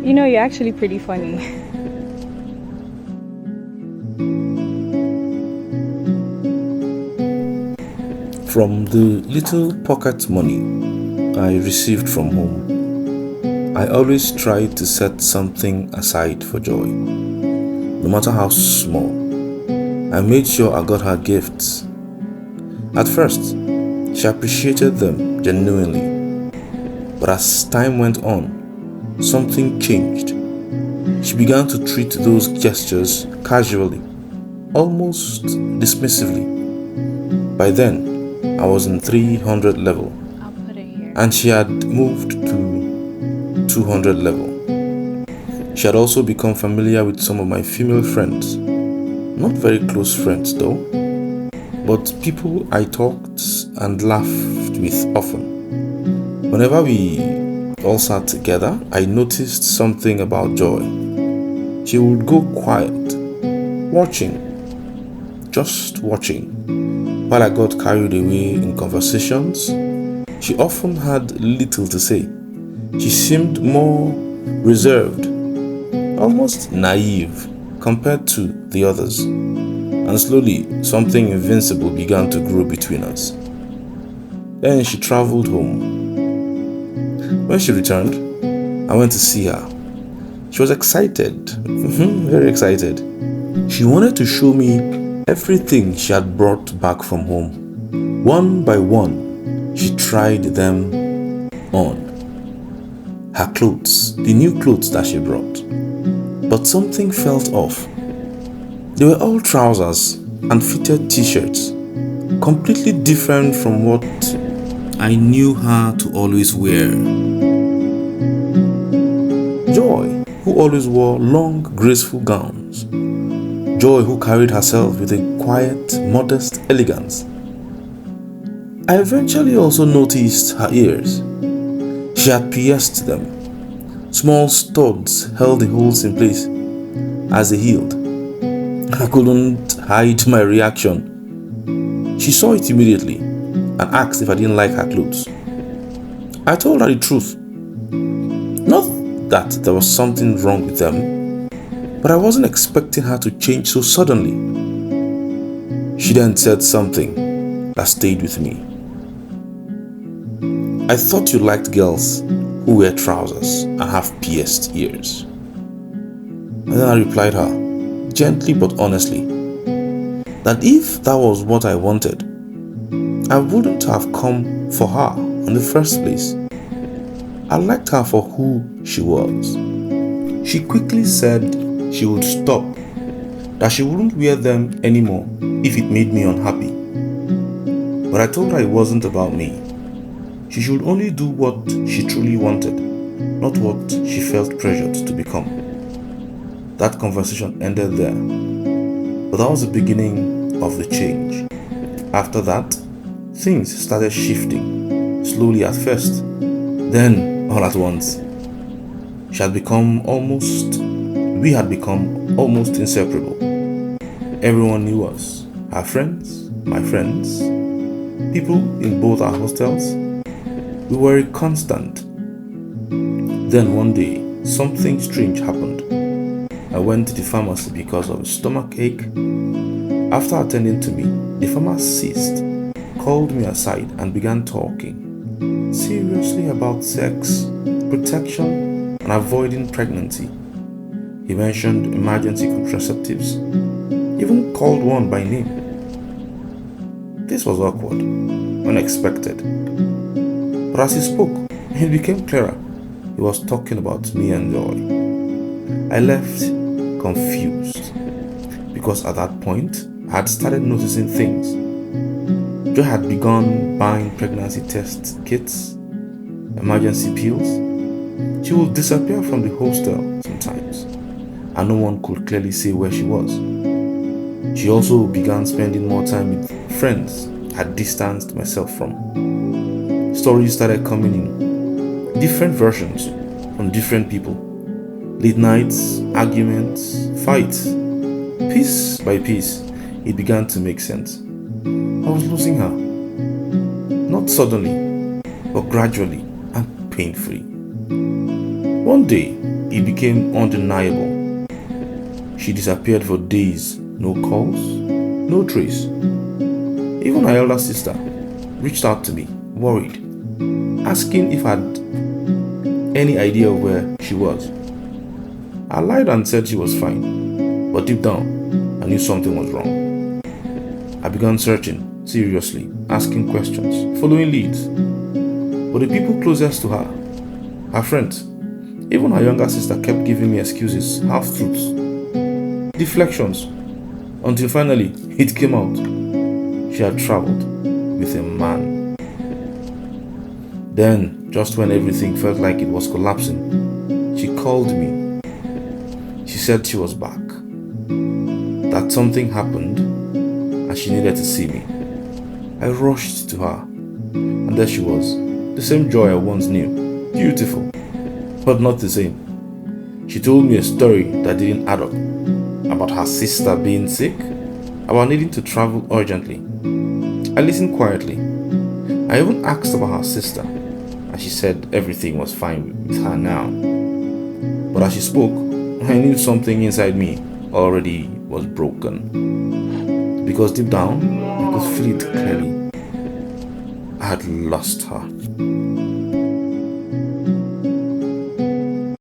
You're actually pretty funny. From the little pocket money I received from home, I always tried to set something aside for joy, no matter how small. I made sure I got her gifts. At first, she appreciated them genuinely, but as time went on, something changed. She began to treat those gestures casually, almost dismissively. By then, I was in 300 level, I'll put it here. and she had moved to 200 level. She had also become familiar with some of my female friends. Not very close friends though, but people I talked and laughed with often. Whenever we all sat together, I noticed something about Joy. She would go quiet, watching, just watching. While I got carried away in conversations, she often had little to say. She seemed more reserved, almost naive compared to the others. And slowly, something invincible began to grow between us. Then she traveled home. When she returned, I went to see her. She was excited, very excited. She wanted to show me everything she had brought back from home. One by one, she tried them on. Her clothes, the new clothes that she brought. But something felt off. They were all trousers and fitted t-shirts, completely different from what I knew her to always wear. Joy, who always wore long, graceful gowns. Joy, who carried herself with a quiet, modest elegance. I eventually also noticed her ears. She had pierced them. Small studs held the holes in place as they healed. I couldn't hide my reaction. She saw it immediately and asked if I didn't like her clothes. I told her the truth. Not that there was something wrong with them, but I wasn't expecting her to change so suddenly. She then said something that stayed with me. I thought you liked girls who wear trousers and have pierced ears. And then I replied her, gently but honestly, that if that was what I wanted, I wouldn't have come for her in the first place. I liked her for who she was. She quickly said she would stop, that she wouldn't wear them anymore if it made me unhappy. But I told her it wasn't about me. She should only do what she truly wanted, not what she felt pressured to become. That conversation ended there, but that was the beginning of the change. After that, things started shifting, slowly at first, then all at once. We had become almost inseparable. Everyone knew us, our friends, my friends, people in both our hostels. We were a constant. Then one day, something strange happened. I went to the pharmacy because of a stomach ache. After attending to me, the pharmacist called me aside and began talking seriously about sex, protection, and avoiding pregnancy. He mentioned emergency contraceptives, even called one by name. This was awkward, unexpected. But as he spoke, it became clearer. He was talking about me and Joy. I left confused because at that point, I had started noticing things. Joy had begun buying pregnancy test kits, emergency pills. She would disappear from the hostel sometimes, and no one could clearly say where she was. She also began spending more time with friends I had distanced myself from. Stories started coming in, different versions from different people. Late nights, arguments, fights. Piece by piece, it began to make sense. I was losing her. Not suddenly, but gradually and painfully. One day, it became undeniable. She disappeared for days. No calls, no trace. Even her elder sister reached out to me, worried, asking if I had any idea of where she was. I lied and said she was fine, but deep down, I knew something was wrong. I began searching, seriously, asking questions, following leads. But the people closest to her friends, even her younger sister, kept giving me excuses, half-truths, deflections, until finally it came out. She had traveled with a man. Then, just when everything felt like it was collapsing, she called me. She said she was back, that something happened, and she needed to see me. I rushed to her, and there she was, the same joy I once knew, beautiful, but not the same. She told me a story that didn't add up, about her sister being sick, about needing to travel urgently. I listened quietly. I even asked about her sister, and she said everything was fine with her now. But as she spoke, I knew something inside me already was broken. Because deep down, I could feel it clearly. I had lost her.